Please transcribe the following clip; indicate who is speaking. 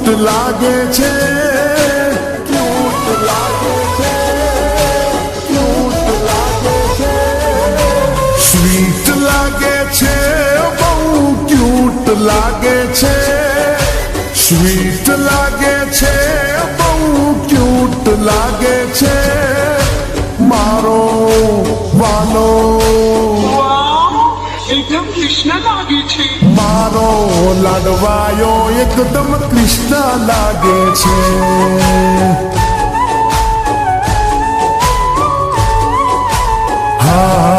Speaker 1: Cute લાગે છે, cute લાગે છે, ક્યુટ લાગે છે, સ્વીટ લાગે છે, બહુ ક્યુટ લાગે છે, સ્વીટ લાગે છે, બહુ ક્યુટ લાગે છે, મારો વાલો
Speaker 2: એકદમ કૃષ્ણ લાગે છે,
Speaker 1: મારો લાડવાયો એકદમ કૃષ્ણ લાગે છે. હા